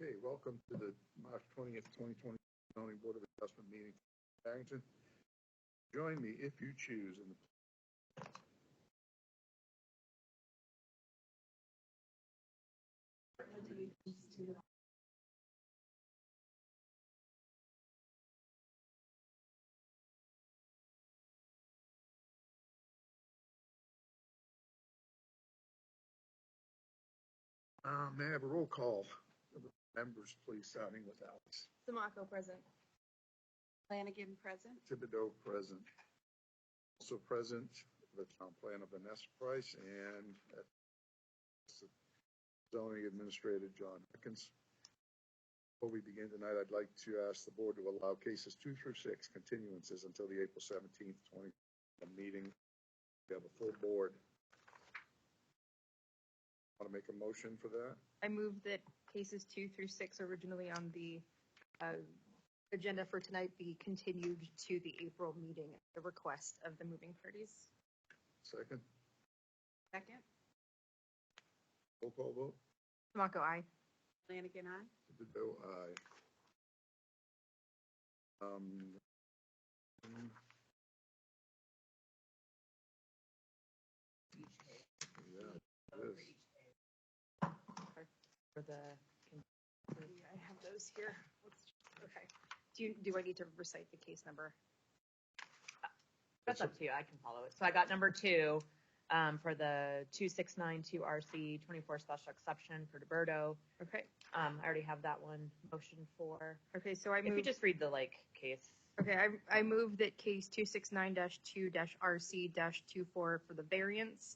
Okay, welcome to the March 20th, 2020 zoning board of adjustment meeting in Barrington. Join me if you choose in the may I have a roll call of the members, please, starting with Alex. Samaco present. Flanagan present. Thibodeau present. Also present, the town planner Vanessa Price and zoning administrator John Atkins. Before we begin tonight, I'd like to ask the board to allow cases 2 through 6 continuances until the April 17th, 2020 meeting. We have a full board. Want to make a motion for that? I move that cases 2 through 6 originally on the agenda for tonight be continued to the April meeting at the request of the moving parties. Second. Second. Roll call vote. Samaco, aye. Flanagan, aye. Thibodeau, aye. Yeah, it is. For the, I have those here. Okay. Do I need to recite the case number? That's up to you. I can follow it. So I got number 2 for the 2692 RC 24 special exception for DeBerto. Okay. I already have that one motion for. Okay, so I If you move. just read the case. Okay, I move that case 269-2-RC-24 for the variance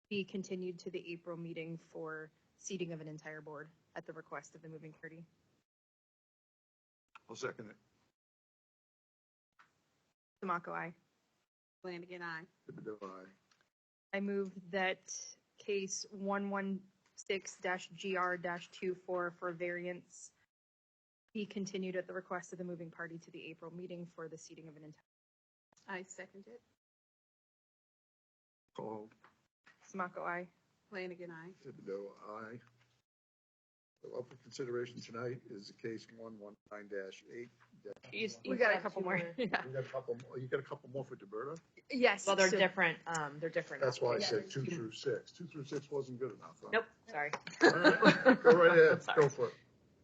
be continued to the April meeting for seating of an entire board at the request of the moving party. I'll second it. Samaco, aye. Flanagan, aye. Thibodeau, aye. I move that case 116-GR-24 for variance be continued at the request of the moving party to the April meeting for the seating of an entire. I second it. Call. Samaco, aye. Flanagan, aye. Thibodeau, aye. So up for consideration tonight is the case 119-8. We got a couple more. Yeah. You got a couple more. You got a couple more for DeBerto? Yes. Well, they're so- different. They're different. That's why I said applications. 2 through 6. 2 through 6 wasn't good enough. Huh? Nope. Sorry. All right, go right ahead. Sorry. Go for it.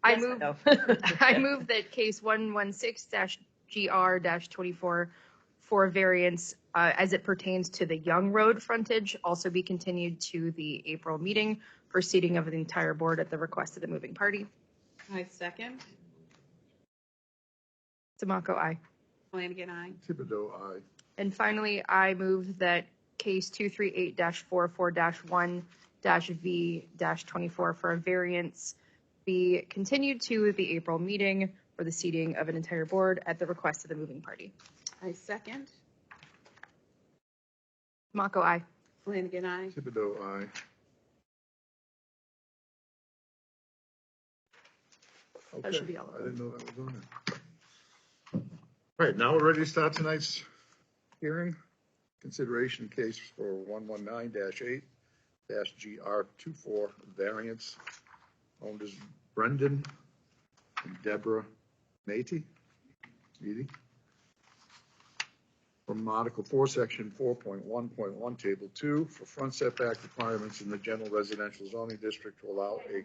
I Yes, move. no. I move that case 116-GR-24 for variance as it pertains to the Young Road frontage also be continued to the April meeting for seating of the entire board at the request of the moving party. I second. Samaco, aye. Flanagan, aye. Thibodeau, aye. And finally, I move that case 238-44-1-V-24 for a variance be continued to the April meeting for the seating of an entire board at the request of the moving party. I second. Samaco, aye. Flanagan, aye. Thibodeau, aye. That should be all of I them. didn't know that was on there. All right, now we're ready to start tonight's hearing. Consideration case for 119-8-GR24 variance. Owned as Brendan and Deborah Meaty. From Article 4, Section 4.1.1, Table 2, for front setback requirements in the general residential zoning district to allow a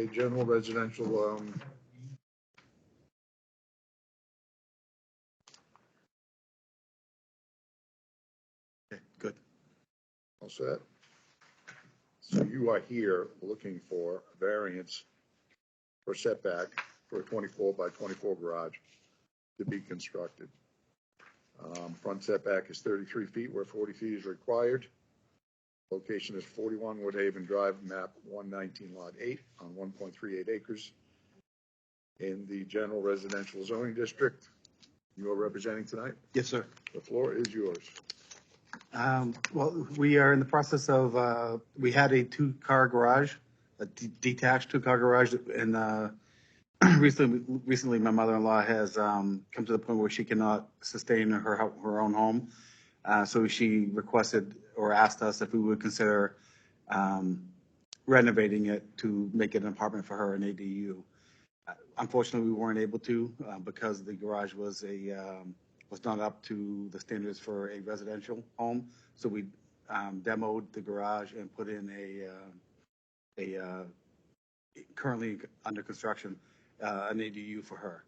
general residential okay, good. All set. So you are here looking for a variance for setback for a 24 by 24 garage to be constructed. Front setback is 33 feet where 40 feet is required. Location is 41 Woodhaven Drive, map 119, lot 8 on 1.38 acres in the general residential zoning district. You are representing tonight? Yes, sir. The floor is yours. Well, we are in the process of, we had a 2-car garage, a detached 2-car garage, and recently my mother-in-law has come to the point where she cannot sustain her own home. So she requested or asked us if we would consider renovating it to make it an apartment for her, an ADU. Unfortunately, we weren't able to because the garage was not up to the standards for a residential home. So we demoed the garage and put in a currently under construction, an ADU for her.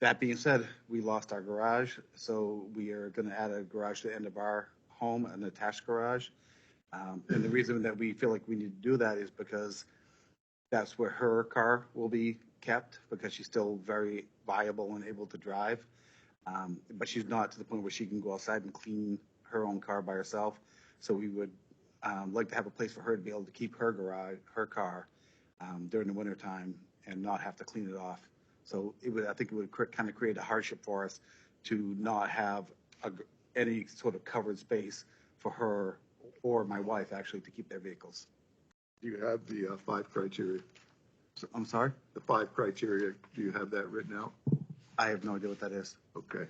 That being said, we lost our garage, so we are going to add a garage to the end of our home, an attached garage. And the reason that we feel like we need to do that is because that's where her car will be kept, because she's still very viable and able to drive. But she's not to the point where she can go outside and clean her own car by herself. So we would like to have a place for her to be able to keep her garage, her car during the wintertime and not have to clean it off. So I think it would kind of create a hardship for us to not have any sort of covered space for her or my wife actually to keep their vehicles. Do you have the 5 criteria? So, I'm sorry? The 5 criteria, do you have that written out? I have no idea what that is. Okay.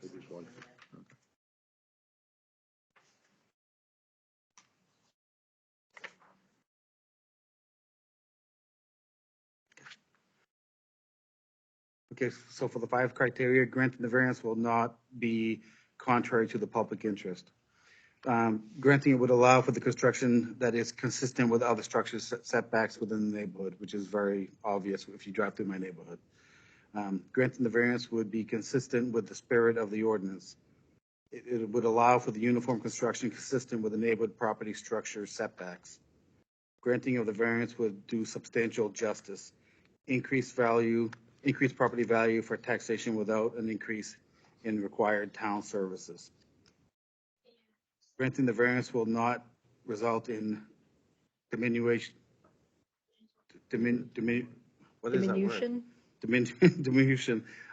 Maybe it's one. Okay. Okay, so for the 5 criteria, granting the variance will not be contrary to the public interest. Granting it would allow for the construction that is consistent with other structures setbacks within the neighborhood, which is very obvious if you drive through my neighborhood. Granting the variance would be consistent with the spirit of the ordinance. It would allow for the uniform construction consistent with the neighborhood property structure setbacks. Granting of the variance would do substantial justice, increase property value for taxation without an increase in required town services. Granting the variance will not result in diminution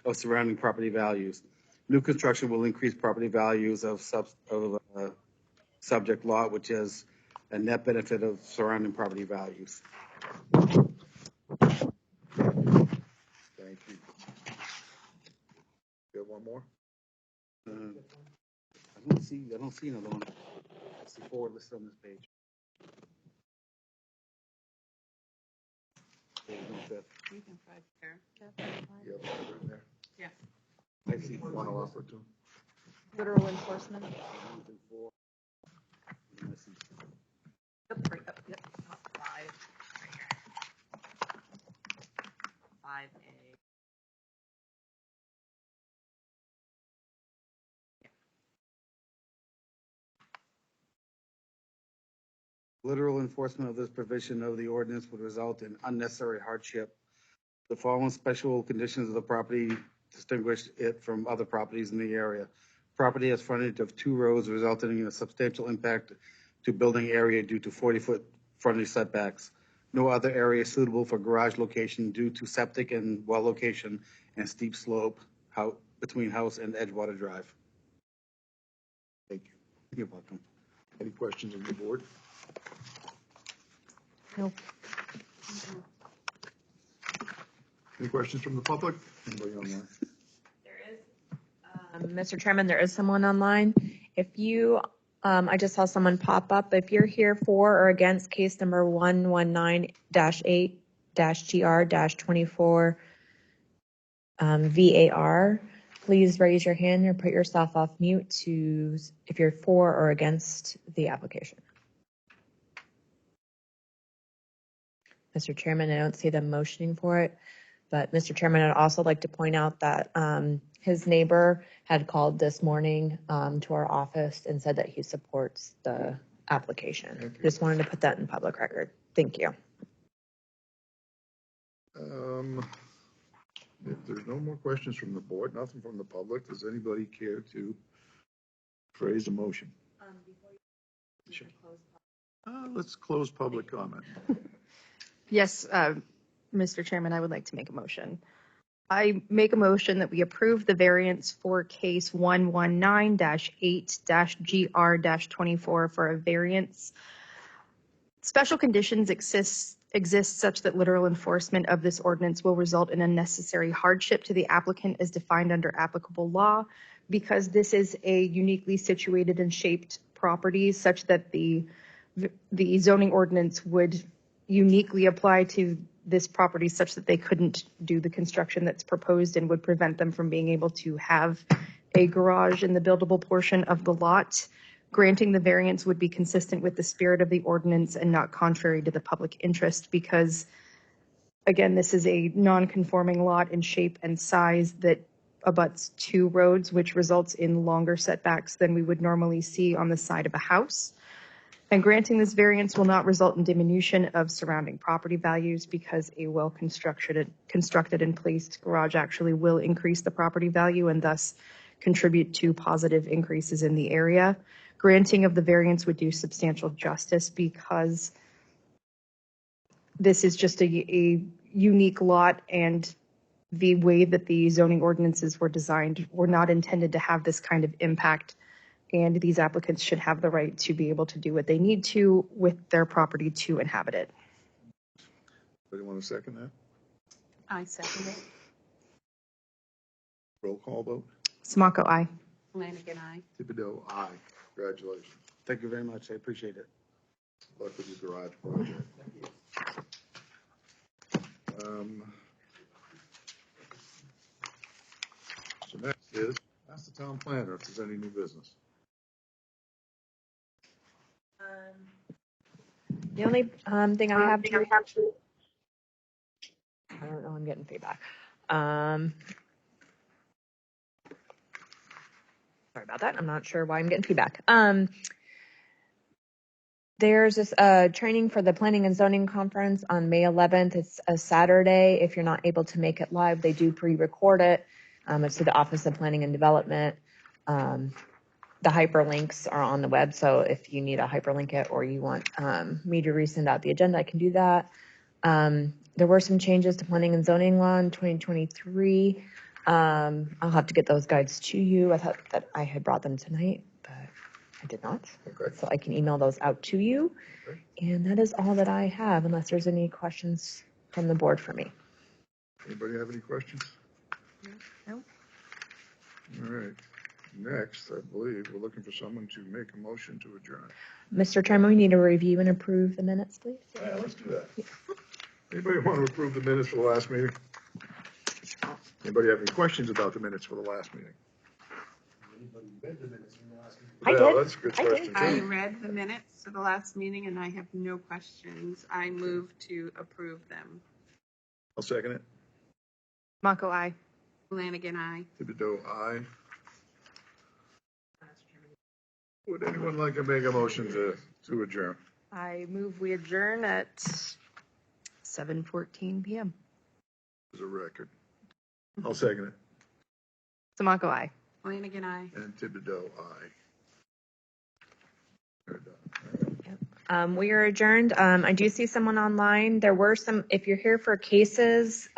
of surrounding property values. New construction will increase property values of subject lot, which is a net benefit of surrounding property values. Thank you. You have one more? I don't see another one. I see 4 listed on this page. There's no 5th. You can 5 there. You have one written there? Yeah. I see Want to offer two? Literal enforcement. And I see Yep, right up, yep, 5, right here. 5A. literal enforcement of this provision of the ordinance would result in unnecessary hardship. The following special conditions of the property distinguish it from other properties in the area. Property has frontage of 2 roads, resulting in a substantial impact to building area due to 40-foot frontage setbacks. No other area suitable for garage location due to septic and well location and steep slope between house and Edgewater Drive. Thank you. You're welcome. Any questions on the board? No. Any questions from the public? Anybody online? There is, Mr. Chairman, there is someone online. If you, I just saw someone pop up. If you're here for or against case number 119-8-GR-24 VAR, please raise your hand or put yourself off mute if you're for or against the application. Mr. Chairman, I don't see them motioning for it, but Mr. Chairman, I'd also like to point out that his neighbor had called this morning to our office and said that he supports the application. Thank you. Just wanted to put that in public record. Thank you. If there's no more questions from the board, nothing from the public, does anybody care to phrase a motion? Let's close public comment. Yes, Mr. Chairman, I would like to make a motion. I make a motion that we approve the variance for case 119-8-GR-24 for a variance Special conditions exist such that literal enforcement of this ordinance will result in unnecessary hardship to the applicant as defined under applicable law. Because this is a uniquely situated and shaped property such that the zoning ordinance would uniquely apply to this property such that they couldn't do the construction that's proposed and would prevent them from being able to have a garage in the buildable portion of the lot. Granting the variance would be consistent with the spirit of the ordinance and not contrary to the public interest because, again, this is a non-conforming lot in shape and size that abuts two roads, which results in longer setbacks than we would normally see on the side of a house. And granting this variance will not result in diminution of surrounding property values because a constructed and placed garage actually will increase the property value and thus contribute to positive increases in the area. Granting of the variance would do substantial justice because this is just a unique lot, and the way that the zoning ordinances were designed were not intended to have this kind of impact, and these applicants should have the right to be able to do what they need to with their property to inhabit it. Anybody want to second that? I second it. Roll call vote? Samaco, aye. Flanagan, aye. Thibodeau, aye. Congratulations. Thank you very much. I appreciate it. Good luck with your garage project. So next is, ask the town planner if there's any new business. The only thing I have to, I don't know, I'm getting feedback. Sorry about that. I'm not sure why I'm getting feedback. There's this training for the Planning and Zoning Conference on May 11th. It's a Saturday. If you're not able to make it live, they do pre-record it. It's to the Office of Planning and Development. The hyperlinks are on the web, so if you need a hyperlink it or you want me to resend out the agenda, I can do that. There were some changes to planning and zoning law in 2023. I'll have to get those guides to you. I thought that I had brought them tonight, but I did not. Okay. So I can email those out to you. Okay. And that is all that I have, unless there's any questions from the board for me. Anybody have any questions? No. All right. Next, I believe we're looking for someone to make a motion to adjourn. Mr. Chairman, we need to review and approve the minutes, please. Yeah, let's do that. Anybody want to approve the minutes for the last meeting? Anybody have any questions about the minutes for the last meeting? I Yeah, did. that's a good I did. question, I too. read the minutes of the last meeting and I have no questions. I move to approve them. I'll second it. Samaco, aye. Flanagan, aye. Thibodeau, aye. Would anyone like to make a motion to adjourn? I move we adjourn at 7:14 p.m. As a record. I'll second it. Samaco, aye. Flanagan, aye. And Thibodeau, aye. We're done. We are adjourned. I do see someone online. There were some, if you're here for cases,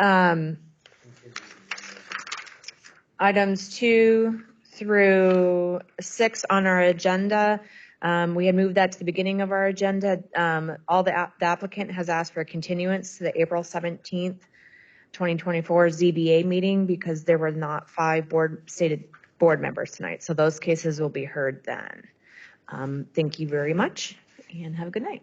items 2 through 6 on our agenda. We had moved that to the beginning of our agenda. The applicant has asked for a continuance to the April 17th, 2024 ZBA meeting because there were not 5 stated board members tonight. So those cases will be heard then. Thank you very much and have a good night.